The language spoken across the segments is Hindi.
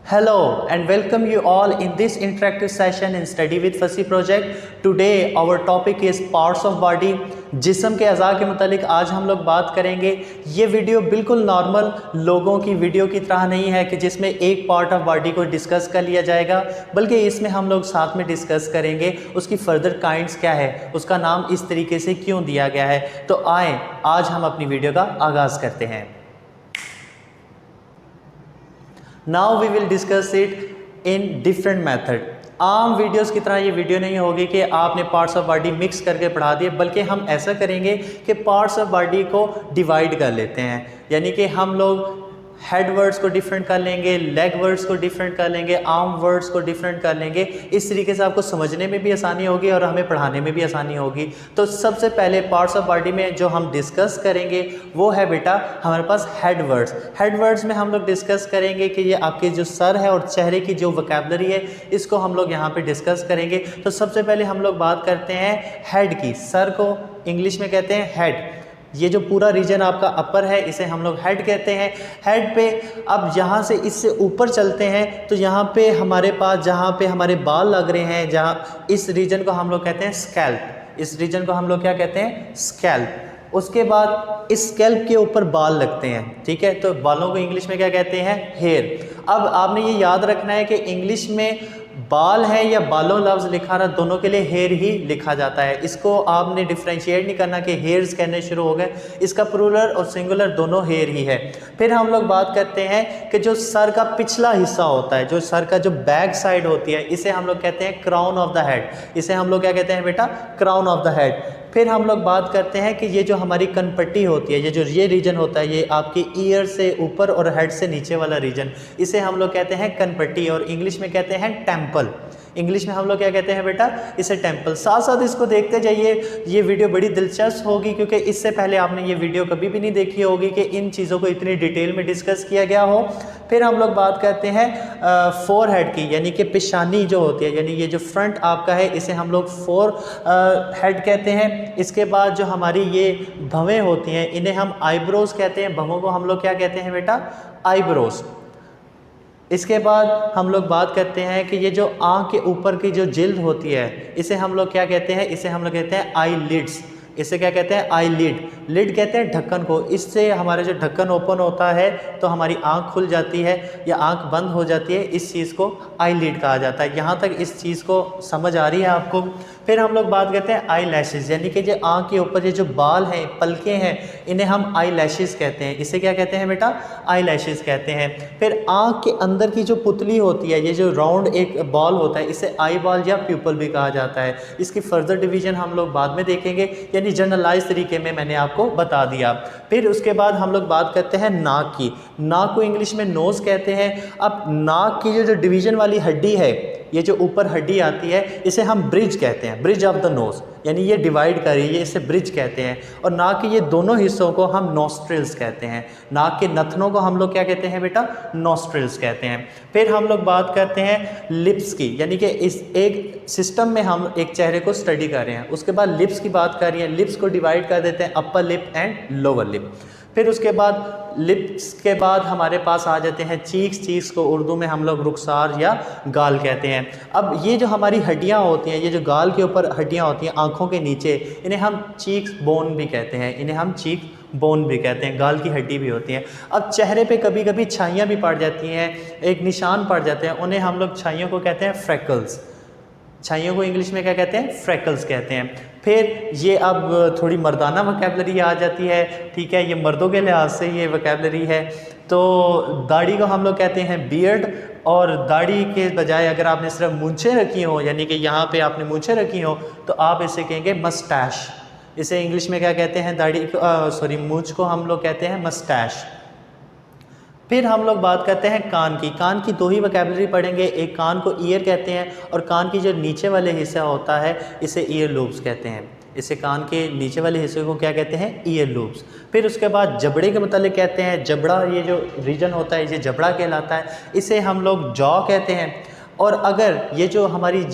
Hello and welcome you all in this interactive session in Study with Fussy project. Today our topic is parts of body. जिस्म के अज़ा के मुतालिक आज हम लोग बात करेंगे। ये वीडियो बिल्कुल नॉर्मल लोगों की वीडियो की तरह नहीं है कि जिसमें एक पार्ट ऑफ बॉडी को डिस्कस कर लिया जाएगा, बल्कि इसमें हम लोग साथ में डिस्कस करेंगे उसकी फर्दर काइंड्स क्या है, उसका नाम इस तरीके से क्यों दिया गया है। तो आए आज हम अपनी वीडियो का आगाज़ करते हैं। Now we will discuss it in different method. आम वीडियोस की तरह ये वीडियो नहीं होगी कि आपने पार्ट्स ऑफ बॉडी मिक्स करके पढ़ा दिए, बल्कि हम ऐसा करेंगे कि पार्ट्स ऑफ बॉडी को डिवाइड कर लेते हैं। यानी कि हम लोग हेड वर्ड्स को डिफरेंट कर लेंगे, लेग वर्ड्स को डिफरेंट कर लेंगे, आर्म वर्ड्स को डिफरेंट कर लेंगे। इस तरीके से आपको समझने में भी आसानी होगी और हमें पढ़ाने में भी आसानी होगी। तो सबसे पहले पार्ट्स ऑफ बॉडी में जो हम डिस्कस करेंगे वो है बेटा हमारे पास हेड वर्ड्स। हेड वर्ड्स में हम लोग डिस्कस करेंगे कि ये आपके जो सर है और चेहरे की जो वोकैबुलरी है इसको हम लोग यहाँ पे डिस्कस करेंगे। तो सबसे पहले हम लोग बात करते हैं हेड की। सर को इंग्लिश में कहते हैं हेड। ये जो पूरा रीजन आपका अपर है इसे हम लोग हेड कहते हैं। हेड पे अब यहाँ से इससे ऊपर चलते हैं तो यहाँ पे हमारे पास जहाँ पे हमारे बाल लग रहे हैं, जहाँ इस रीजन को हम लोग कहते हैं स्कैल्प। इस रीजन को हम लोग क्या कहते हैं? स्कैल्प। उसके बाद इस स्कैल्प के ऊपर बाल लगते हैं, ठीक है, तो बालों को इंग्लिश में क्या कहते हैं? हेयर। अब आपने ये याद रखना है कि इंग्लिश में बाल है या बालों लफ्ज़ लिखा रहा, दोनों के लिए हेयर ही लिखा जाता है। इसको आपने डिफ्रेंशिएट नहीं करना कि हेयर्स कहने शुरू हो गए। इसका प्लूरल और सिंगुलर दोनों हेयर ही है। फिर हम लोग बात करते हैं कि जो सर का पिछला हिस्सा होता है, जो सर का जो बैक साइड होती है, इसे हम लोग कहते हैं क्राउन ऑफ द हेड। इसे हम लोग क्या कहते हैं बेटा? Crown of the head. फिर हम लोग बात करते हैं कि ये जो हमारी कनपट्टी होती है, ये रीजन होता है, ये आपकी ईयर से ऊपर और हेड से नीचे वाला रीजन, इसे हम लोग कहते हैं कनपट्टी और इंग्लिश में कहते हैं टेम्पल। इंग्लिश में हम लोग क्या कहते हैं बेटा? इसे टेम्पल। साथ साथ इसको देखते जाइए, ये वीडियो बड़ी दिलचस्प होगी क्योंकि इससे पहले आपने ये वीडियो कभी भी नहीं देखी होगी कि इन चीज़ों को इतनी डिटेल में डिस्कस किया गया हो। फिर हम लोग बात करते हैं फोरहेड की, यानी कि पेशानी जो होती है, यानी ये जो फ्रंट आपका है इसे हम लोग हेड कहते हैं। इसके बाद जो हमारी ये भवें होती हैं इन्हें हम आईब्रोज कहते हैं। भवों को हम लोग क्या कहते हैं बेटा? आईब्रोज। इसके बाद हम लोग बात करते हैं कि ये जो आँख के ऊपर की जो जिल्द होती है इसे हम लोग क्या कहते हैं? इसे हम लोग कहते हैं आई लिड्स। इसे क्या कहते हैं? आई लिड। लिड कहते हैं ढक्कन को। इससे हमारे जो ढक्कन ओपन होता है तो हमारी आंख खुल जाती है या आंख बंद हो जाती है, इस चीज़ को आई लिड कहा जाता है। यहाँ तक इस चीज़ को समझ आ रही है आपको? फिर हम लोग बात करते हैं आई लैशेज़, यानी कि जो आँख के ऊपर ये जो बाल हैं, पलकें हैं, इन्हें हम आई लैशेज़ कहते हैं। इसे क्या कहते हैं बेटा? आई लैशेज़ कहते हैं। फिर आँख के अंदर की जो पुतली होती है, ये जो राउंड एक बॉल होता है, इसे आई बॉल या प्यूपल भी कहा जाता है। इसकी फर्दर डिवीजन हम लोग बाद में देखेंगे, यानी जनरलाइज तरीके में मैंने आपको बता दिया। फिर उसके बाद हम लोग बात करते हैं नाक की। नाक को इंग्लिश में नोज़ कहते हैं। अब नाक की जो डिवीजन वाली हड्डी है, ये जो ऊपर हड्डी आती है, इसे हम ब्रिज कहते हैं, ब्रिज ऑफ द नोज़, यानी ये डिवाइड कर रही है, इसे ब्रिज कहते हैं। और नाक के ये दोनों हिस्सों को हम नॉस्ट्रिल्स कहते हैं। नाक के नथनों को हम लोग क्या कहते हैं बेटा? नॉस्ट्रिल्स कहते हैं। फिर हम लोग बात करते हैं लिप्स की, यानी कि इस एक सिस्टम में हम एक चेहरे को स्टडी कर रहे हैं, उसके बाद लिप्स की बात कर रही है। लिप्स को डिवाइड कर देते हैं upper lip and lower lip. फिर उसके बाद लिप्स के बाद हमारे पास आ जाते हैं चीक्स। चीक्स को उर्दू में हम लोग रुखसार या गाल कहते हैं। अब ये जो हमारी हड्डियाँ होती हैं, ये जो गाल के ऊपर हड्डियाँ होती हैं आँखों के नीचे, इन्हें हम चीक्स बोन भी कहते हैं। इन्हें हम चीक बोन भी कहते हैं, गाल की हड्डी भी होती है। अब चेहरे पे कभी कभी छाइयाँ भी पड़ जाती हैं, एक निशान पड़ जाते हैं, उन्हें हम लोग छाइयों को कहते हैं फ्रैकल्स। छाइयों को इंग्लिश में क्या कहते हैं? फ्रैकल्स कहते हैं। फिर ये अब थोड़ी मर्दाना वोकैबुलरी आ जाती है, ठीक है, ये मर्दों के लिहाज से ये वोकैबुलरी है। तो दाढ़ी को हम लोग कहते हैं बियर्ड, और दाढ़ी के बजाय अगर आपने सिर्फ मूंछें रखी हो, यानी कि यहाँ पे आपने मूंछें रखी हो, तो आप इसे कहेंगे मस्टैश। इसे इंग्लिश में क्या कहते हैं? मूंछ को हम लोग कहते हैं मस्टैश। फिर हम लोग बात करते हैं कान की। कान की दो ही वोकैबुलरी पढ़ेंगे, एक कान को ईयर कहते हैं और कान की जो नीचे वाले हिस्सा होता है इसे ईयर लूब्स कहते हैं। इसे कान के नीचे वाले हिस्से को क्या कहते हैं? Year lubes. फिर उसके बाद जबड़े के मतलब कहते हैं, जबड़ा ये जो रीजन होता है ये जबड़ा कहलाता है, इसे हम लोग जॉ कहते हैं। और अगर ये जो हमारी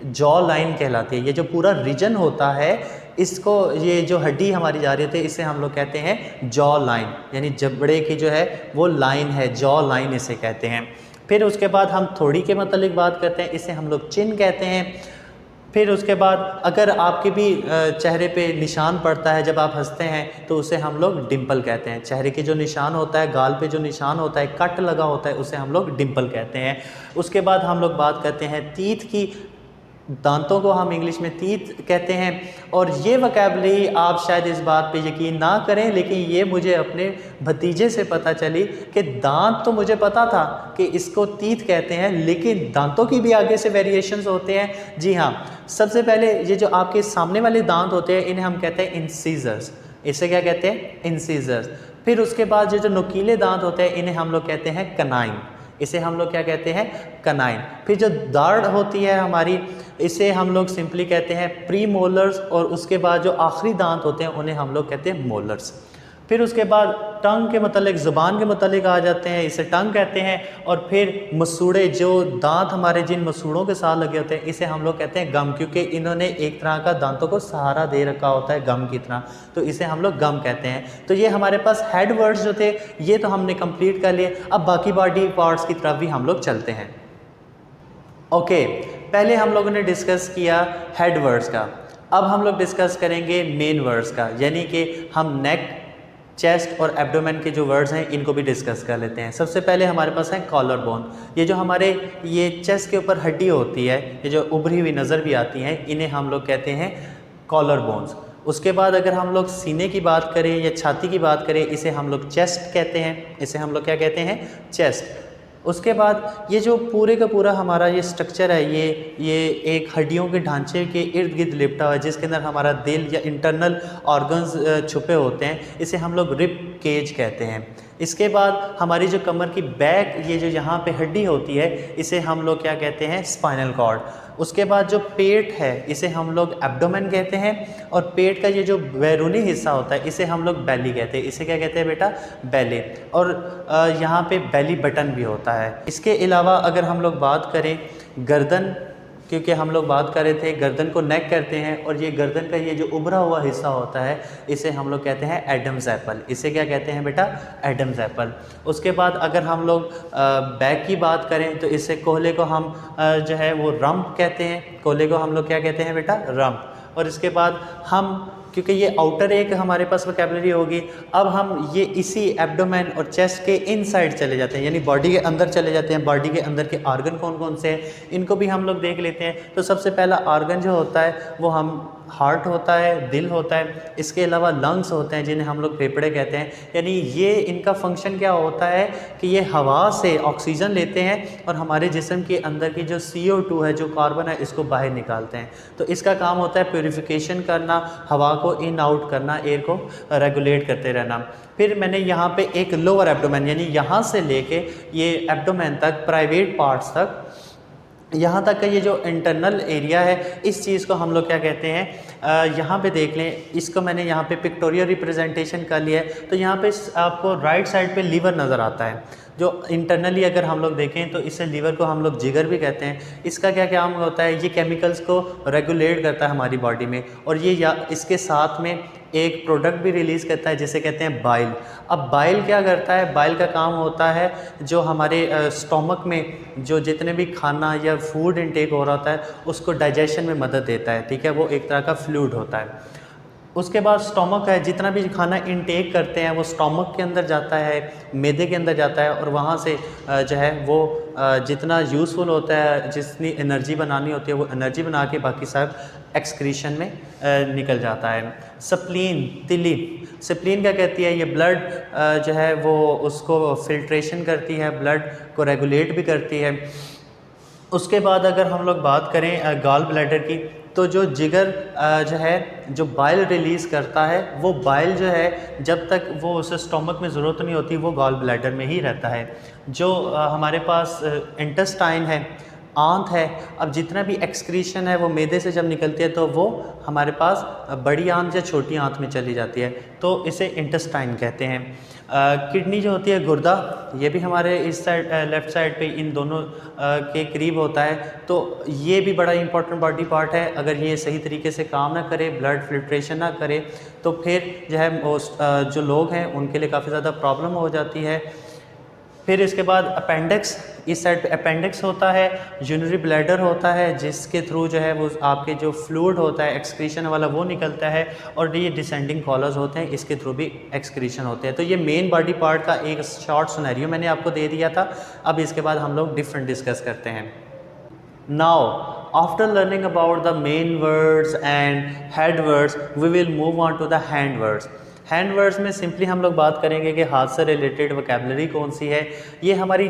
जॉ लाइन कहलाती है, ये जो पूरा रीजन होता है इसको, ये जो हड्डी हमारी जा रही होती है इसे हम लोग कहते हैं जॉ लाइन, यानी जबड़े की जो है वो लाइन है, जॉ लाइन इसे कहते हैं। फिर उसके बाद हम थोड़ी के मतलब बात करते हैं, इसे हम लोग चिन कहते हैं। फिर उसके बाद अगर आपके भी चेहरे पे निशान पड़ता है जब आप हंसते हैं तो उसे हम लोग डिम्पल कहते हैं। चेहरे के जो निशान होता है, गाल पे जो निशान होता है, कट लगा होता है, उसे हम लोग डिम्पल कहते हैं। उसके बाद हम लोग बात करते हैं तीत की, दांतों को हम इंग्लिश में तीत कहते हैं। और ये वोकैबुलरी आप शायद इस बात पे यकीन ना करें, लेकिन ये मुझे अपने भतीजे से पता चली कि दांत तो मुझे पता था कि इसको तीत कहते हैं, लेकिन दांतों की भी आगे से वेरिएशंस होते हैं। जी हाँ, सबसे पहले ये जो आपके सामने वाले दांत होते हैं इन्हें हम कहते हैं इंसीजर्स। इसे क्या कहते हैं? इंसीजर्स। फिर उसके बाद ये जो नुकीले दांत होते हैं इन्हें हम लोग कहते हैं कनाइन। इसे हम लोग क्या कहते हैं? कनाइन। फिर जो दाढ़ होती है हमारी, इसे हम लोग सिंपली कहते हैं प्री मोलर्स। और उसके बाद जो आखिरी दांत होते हैं उन्हें हम लोग कहते हैं मोलर्स। फिर उसके बाद टंग के मतलब, ज़ुबान के मतलब आ जाते हैं, इसे टंग कहते हैं। और फिर मसूड़े, जो दांत हमारे जिन मसूड़ों के साथ लगे होते हैं इसे हम लोग कहते हैं गम, क्योंकि इन्होंने एक तरह का दांतों को सहारा दे रखा होता है गम की तरह, तो इसे हम लोग गम कहते हैं। तो ये हमारे पास हेड वर्ड्स जो थे ये तो हमने कंप्लीट कर लिए। अब बाकी बॉडी पार्ट्स की तरफ भी हम लोग चलते हैं। ओके, पहले हम लोगों ने डिस्कस किया हेड वर्ड्स का, अब हम लोग डिस्कस करेंगे मेन वर्ड्स का, यानी कि हम नेक, चेस्ट और एब्डोमेन के जो वर्ड्स हैं इनको भी डिस्कस कर लेते हैं। सबसे पहले हमारे पास है कॉलर बोन। ये जो हमारे ये चेस्ट के ऊपर हड्डी होती है, ये जो उभरी हुई नज़र भी आती हैं, इन्हें हम लोग कहते हैं कॉलर बोन्स। उसके बाद अगर हम लोग सीने की बात करें या छाती की बात करें, इसे हम लोग चेस्ट कहते हैं। इसे हम लोग क्या कहते हैं? चेस्ट। उसके बाद ये जो पूरे का पूरा हमारा ये स्ट्रक्चर है, ये एक हड्डियों के ढांचे के इर्द गिर्द लिपटा हुआ है, जिसके अंदर हमारा दिल या इंटरनल ऑर्गन्स छुपे होते हैं, इसे हम लोग रिब केज कहते हैं। इसके बाद हमारी जो कमर की बैक, ये जो यहाँ पे हड्डी होती है, इसे हम लोग क्या कहते हैं? Spinal cord. उसके बाद जो पेट है इसे हम लोग एब्डोमेन कहते हैं। और पेट का ये जो बैरूनी हिस्सा होता है इसे हम लोग बेली कहते हैं। इसे क्या कहते हैं बेटा? बेली। और यहाँ पे बेली बटन भी होता है। इसके अलावा अगर हम लोग बात करें गर्दन, क्योंकि हम लोग बात कर रहे थे गर्दन को नेक करते हैं, और ये गर्दन का ये जो उभरा हुआ हिस्सा होता है इसे हम लोग कहते हैं एडम्स एप्पल। इसे क्या कहते हैं बेटा? Adam's apple. उसके बाद अगर हम लोग बैक की बात करें तो इससे कोहले को हम जो है वो रम्प कहते हैं। कोहले को हम लोग क्या कहते हैं बेटा? रम्प। और इसके बाद हम, क्योंकि ये आउटर एक हमारे पास वोकैबुलरी होगी, अब हम ये इसी एब्डोमेन और चेस्ट के इनसाइड चले जाते हैं, यानी बॉडी के अंदर चले जाते हैं। बॉडी के अंदर के आर्गन कौन कौन से हैं इनको भी हम लोग देख लेते हैं। तो सबसे पहला आर्गन जो होता है वो हम हार्ट होता है, दिल होता है। इसके अलावा लंग्स होते हैं जिन्हें हम लोग फेफड़े कहते हैं। यानी ये इनका फंक्शन क्या होता है कि ये हवा से ऑक्सीजन लेते हैं और हमारे जिस्म के अंदर की जो CO2 है, जो कार्बन है, इसको बाहर निकालते हैं। तो इसका काम होता है प्यूरिफिकेशन करना, हवा को इन आउट करना, एयर को रेगुलेट करते रहना। फिर मैंने यहाँ पे एक लोअर एब्डोमेन, यानी यहाँ से लेके ये एब्डोमेन तक, प्राइवेट पार्ट्स तक, यहाँ तक का ये जो इंटरनल एरिया है, इस चीज़ को हम लोग क्या कहते हैं? यहाँ पे देख लें, इसको मैंने यहाँ पे पिक्टोरियल रिप्रेजेंटेशन कर लिया है। तो यहाँ पे आपको राइट साइड पे लीवर नज़र आता है, जो इंटरनली अगर हम लोग देखें तो इसे लीवर को हम लोग जिगर भी कहते हैं। इसका क्या काम होता है? ये केमिकल्स को रेगुलेट करता है हमारी बॉडी में, और ये इसके साथ में एक प्रोडक्ट भी रिलीज़ करता है जिसे कहते हैं बाइल। अब बाइल क्या करता है? बाइल का काम होता है जो हमारे स्टोमक में जो जितने भी खाना या फूड इनटेक हो रहा होता है उसको डाइजेशन में मदद देता है। ठीक है, वो एक तरह का फ्लूइड होता है। उसके बाद स्टोमक है, जितना भी खाना इनटेक करते हैं वो स्टोमक के अंदर जाता है, मैदे के अंदर जाता है, और वहाँ से जो है वो जितना यूज़फुल होता है, जितनी एनर्जी बनानी होती है वो एनर्जी बना के बाकी सब एक्सक्रीशन में निकल जाता है। स्प्लीन, तिली, स्प्लीन क्या कहती है? ये ब्लड जो है वो उसको फिल्ट्रेशन करती है, ब्लड को रेगुलेट भी करती है। उसके बाद अगर हम लोग बात करें गॉल ब्लैडर की, तो जो जिगर जो है जो बाइल रिलीज़ करता है, वो बाइल जो है जब तक वो उसे स्टोमक में ज़रूरत नहीं होती वो गॉल ब्लैडर में ही रहता है। जो हमारे पास इंटेस्टाइन है, आंत है। अब जितना भी एक्सक्रीशन है वो मैदे से जब निकलती है तो वो हमारे पास बड़ी आंत या छोटी आंत में चली जाती है, तो इसे इंटेस्टाइन कहते हैं। किडनी जो होती है, गुर्दा, ये भी हमारे इस साइड लेफ़्ट साइड पे इन दोनों के करीब होता है, तो ये भी बड़ा इंपॉर्टेंट बॉडी पार्ट है। अगर ये सही तरीके से काम ना करे, ब्लड फिल्ट्रेशन ना करे, तो फिर जो है जो लोग हैं उनके लिए काफ़ी ज़्यादा प्रॉब्लम हो जाती है। फिर इसके बाद अपेंडिक्स, इस साइड पे अपेंडिक्स होता है, यूरिनरी ब्लैडर होता है जिसके थ्रू जो है वो आपके जो फ्लूइड होता है एक्सक्रीशन वाला वो निकलता है, और ये डिसेंडिंग कॉलर्स होते हैं, इसके थ्रू भी एक्सक्रीशन होते हैं। तो ये मेन बॉडी पार्ट का एक शॉर्ट सिनेरियो मैंने आपको दे दिया था। अब इसके बाद हम लोग डिफरेंट डिस्कस करते हैं। Now after learning about the main words and head words we will move on to the hand words. Hand words में सिंपली हम लोग बात करेंगे कि हाथ से रिलेटेड वोकैबुलरी कौन सी है। ये हमारे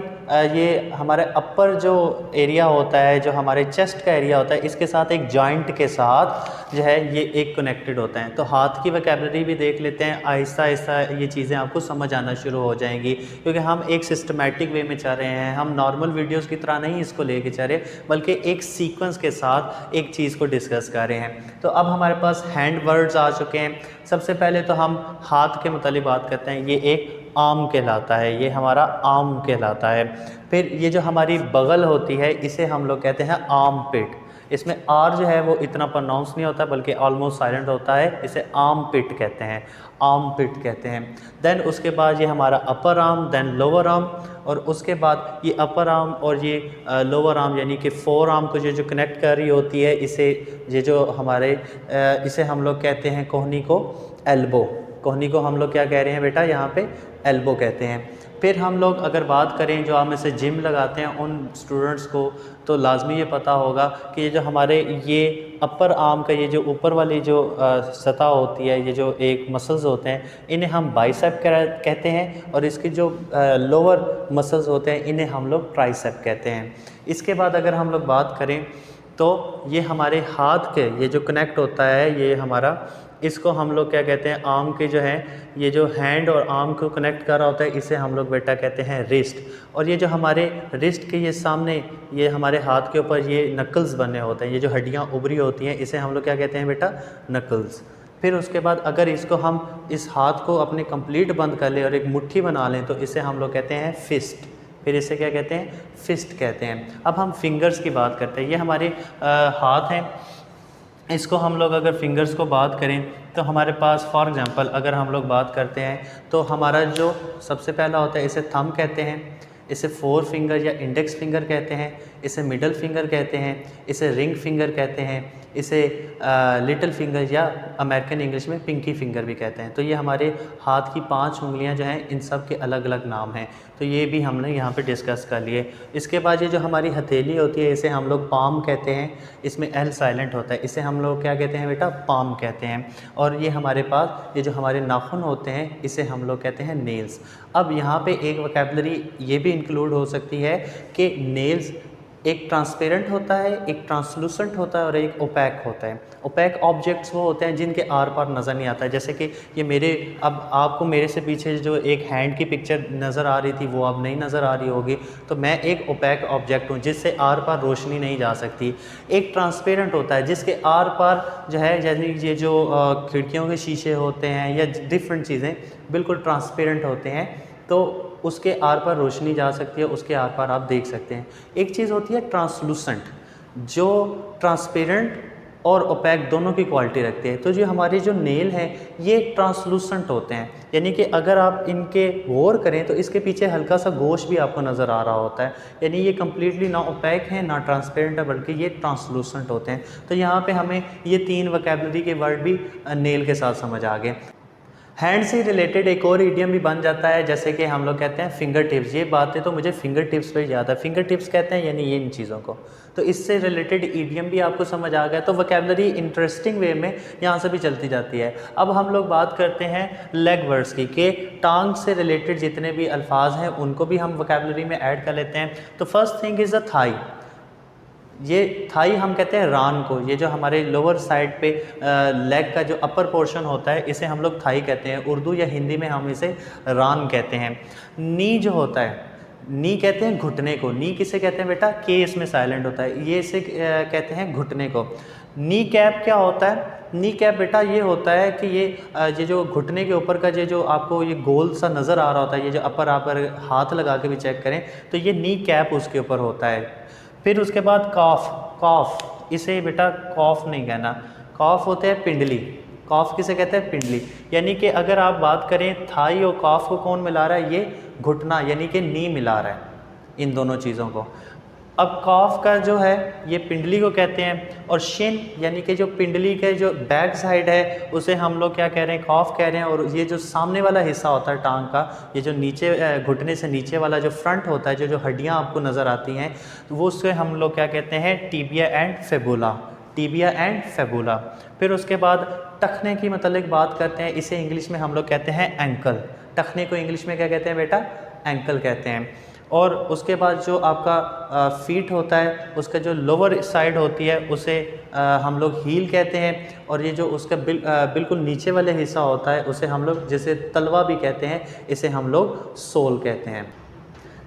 अपर जो एरिया होता है, जो हमारे चेस्ट का एरिया होता है, इसके साथ एक जॉइंट के साथ जो है ये एक कनेक्टेड होता है। तो हाथ की वोकैबुलरी भी देख लेते हैं। आहिस्ता आहिस्ता ये चीज़ें आपको समझ आना शुरू हो जाएंगी, क्योंकि हम एक सिस्टमेटिक वे में चल रहे हैं। हम नॉर्मल वीडियोज़ की तरह नहीं इसको लेके चल रहे, बल्कि एक सीक्वेंस के साथ एक चीज़ को डिस्कस कर रहे हैं। तो अब हमारे पास हैंड वर्ड्स आ चुके हैं। सबसे पहले तो हम हाथ के मुतालिक बात करते हैं। ये एक आर्म कहलाता है, ये हमारा आर्म कहलाता है। फिर ये जो हमारी बगल होती है इसे हम लोग कहते हैं आर्म पिट। इसमें आर जो है वो इतना प्रोनाउंस नहीं होता, बल्कि ऑलमोस्ट साइलेंट होता है। इसे आर्म पिट कहते हैं, आर्म पिट कहते हैं। देन उसके बाद ये हमारा upper arm, then lower arm, और उसके बाद ये अपर आर्म और ये लोअर आर्म यानी कि फोर आर्म को जो कनेक्ट कर रही होती है, इसे हम लोग कहते हैं कोहनी को एल्बो। कोहनी को हम लोग क्या कह रहे हैं बेटा, यहाँ पे एल्बो कहते हैं। फिर हम लोग अगर बात करें जो हम इसे जिम लगाते हैं उन स्टूडेंट्स को, तो लाजमी ये पता होगा कि ये जो हमारे ये अपर आर्म का ये जो ऊपर वाली जो सतह होती है, ये जो एक मसल्स होते हैं, इन्हें हम बाइसेप कहते हैं, और इसके जो लोअर मसल्स होते हैं इन्हें हम लोग ट्राइसेप कहते हैं। इसके बाद अगर हम लोग बात करें तो ये हमारे हाथ के ये जो कनेक्ट होता है, ये हमारा, इसको हम लोग क्या कहते हैं, आर्म के जो है ये जो हैंड और आर्म को कनेक्ट कर रहा होता है, इसे हम लोग बेटा कहते हैं रिस्ट। और ये जो हमारे रिस्ट के ये सामने ये हमारे हाथ के ऊपर ये नकल्स बने होते हैं, ये जो हड्डियाँ उभरी होती हैं, इसे हम लोग क्या कहते हैं बेटा, नकल्स। फिर उसके बाद अगर इसको हम इस हाथ को अपने कंप्लीट बंद कर लें और एक मुट्ठी बना लें, तो इसे हम लोग कहते हैं फिस्ट। फिर इसे क्या कहते हैं, फिस्ट कहते हैं। अब हम फिंगर्स की बात करते हैं। ये हमारे हाथ हैं, इसको हम लोग अगर फिंगर्स को बात करें तो हमारे पास फॉर एग्जांपल अगर हम लोग बात करते हैं तो हमारा जो सबसे पहला होता है इसे थंब कहते हैं, इसे फोर फिंगर या इंडेक्स फिंगर कहते हैं, इसे मिडल फिंगर कहते हैं, इसे रिंग फिंगर कहते हैं, इसे लिटिल फिंगर या अमेरिकन इंग्लिश में पिंकी फिंगर भी कहते हैं। तो ये हमारे हाथ की 5 उंगलियां जो हैं इन सब के अलग अलग नाम हैं, तो ये भी हमने यहाँ पे डिस्कस कर लिए। इसके बाद ये जो हमारी हथेली होती है इसे हम लोग पाम कहते हैं, इसमें एल साइलेंट होता है, इसे हम लोग क्या कहते हैं बेटा, पाम कहते हैं। और ये हमारे पास ये जो हमारे नाखून होते हैं इसे हम लोग कहते हैं नेल्स। अब यहाँ पे एक वोकैबुलरी ये भी इंक्लूड हो सकती है कि नेल्स एक ट्रांसपेरेंट होता है, एक ट्रांसलूसेंट होता है और एक ओपैक होता है। ओपैक ऑब्जेक्ट्स वो होते हैं जिनके आर पार नज़र नहीं आता है, जैसे कि ये मेरे, अब आपको मेरे से पीछे जो एक हैंड की पिक्चर नज़र आ रही थी वो अब नहीं नज़र आ रही होगी, तो मैं एक ओपैक ऑब्जेक्ट हूँ जिससे आर पार रोशनी नहीं जा सकती। एक ट्रांसपेरेंट होता है जिसके आर पार जो है, जैसे ये जो खिड़कियों के शीशे होते हैं या डिफरेंट चीज़ें बिल्कुल ट्रांसपेरेंट होते हैं, तो उसके आर पार रोशनी जा सकती है, उसके आर पार आप देख सकते हैं। एक चीज़ होती है ट्रांसलूसेंट, जो ट्रांसपेरेंट और ओपैक दोनों की क्वालिटी रखते हैं। तो जो हमारे जो नेल हैं ये ट्रांसलूसेंट होते हैं, यानी कि अगर आप इनके गौर करें तो इसके पीछे हल्का सा गोश्त भी आपको नज़र आ रहा होता है, यानी ये कम्प्लीटली ना ओपैक है ना ट्रांसपेरेंट है, बल्कि ये ट्रांसलूसेंट होते हैं। तो यहाँ पे हमें ये 3 वोकैबुलरी के वर्ड भी नेल के साथ समझ आ गए। हैंड से रिलेटेड एक और इडियम भी बन जाता है, जैसे कि हम लोग कहते हैं फिंगर टिप्स। ये बातें तो मुझे फिंगर टिप्स पर याद है, फिंगर टिप्स कहते हैं यानी ये इन चीज़ों को, तो इससे रिलेटेड इडियम भी आपको समझ आ गया। तो वोकैबुलरी इंटरेस्टिंग वे में यहाँ से भी चलती जाती है। अब हम लोग बात करते हैं लेग वर्ड्स की, कि टांग से रिलेटेड जितने भी अल्फाज हैं उनको भी हम वोकैबुलरी में ऐड कर लेते हैं। तो first thing is a thigh. ये थाई हम कहते हैं रान को, ये जो हमारे लोअर साइड पे लेग का जो अपर पोर्शन होता है इसे हम लोग थाई कहते हैं। उर्दू या हिंदी में हम इसे रान कहते हैं। नी जो होता है, नी कहते हैं घुटने को, नी किसे कहते हैं बेटा, के इसमें साइलेंट होता है, ये इसे कहते हैं घुटने को। नी कैप क्या होता है, नी कैप बेटा ये होता है कि ये जो घुटने के ऊपर का जो आपको ये गोल सा नज़र आ रहा होता है, ये जो अपर आप हाथ लगा के भी चेक करें तो ये नी कैप उसके ऊपर होता है। फिर उसके बाद कॉफ, कॉफ इसे बेटा कॉफ नहीं कहना, कॉफ होते हैं पिंडली, कॉफ किसे कहते हैं, पिंडली। यानी कि अगर आप बात करें थाई और कॉफ को कौन मिला रहा है, ये घुटना यानी कि नी मिला रहा है इन दोनों चीज़ों को। अब कॉफ का जो है ये पिंडली को कहते हैं, और शिन यानी कि जो पिंडली के जो बैक साइड है उसे हम लोग क्या कह रहे हैं, कॉफ कह रहे हैं। और ये जो सामने वाला हिस्सा होता है टांग का, ये जो नीचे घुटने से नीचे वाला जो फ्रंट होता है, जो हड्डियाँ आपको नज़र आती हैं, वो उससे हम लोग क्या कहते हैं, tibia and fabula, tibia and fabula. फिर उसके बाद टखने की मतलब बात करते हैं, इसे इंग्लिश में हम लोग कहते हैं एंकल, टखने को इंग्लिश में क्या कहते हैं बेटा, एंकल कहते हैं। और उसके बाद जो आपका फीट होता है, उसका जो लोअर साइड होती है उसे हम लोग हील कहते हैं, और ये जो उसका बिल्कुल नीचे वाले हिस्सा होता है उसे हम लोग जैसे तलवा भी कहते हैं, इसे हम लोग सोल कहते हैं।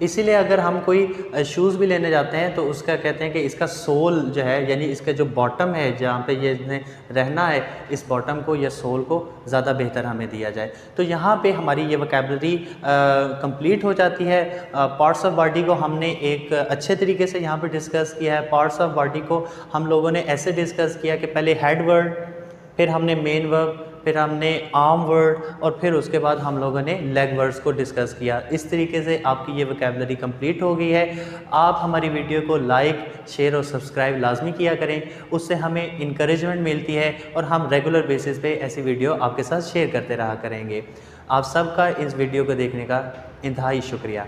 इसीलिए अगर हम कोई शूज़ भी लेने जाते हैं तो उसका कहते हैं कि इसका सोल जो है, यानी इसका जो बॉटम है जहाँ पे ये इसने रहना है, इस बॉटम को या सोल को ज़्यादा बेहतर हमें दिया जाए। तो यहाँ पे हमारी ये वोकैबुलरी कंप्लीट हो जाती है। पार्ट्स ऑफ बॉडी को हमने एक अच्छे तरीके से यहाँ पे डिस्कस किया है। पार्ट्स ऑफ बॉडी को हम लोगों ने ऐसे डिस्कस किया कि पहले हेड वर्ड, फिर हमने मेन वर्ब, फिर हमने आर्म वर्ड, और फिर उसके बाद हम लोगों ने लेग वर्ड्स को डिस्कस किया। इस तरीके से आपकी ये वोकैबुलरी कंप्लीट हो गई है। आप हमारी वीडियो को लाइक, शेयर और सब्सक्राइब लाजमी किया करें, उससे हमें इंकरेजमेंट मिलती है और हम रेगुलर बेसिस पे ऐसी वीडियो आपके साथ शेयर करते रहा करेंगे। आप सबका इस वीडियो को देखने का इंतहाई शुक्रिया।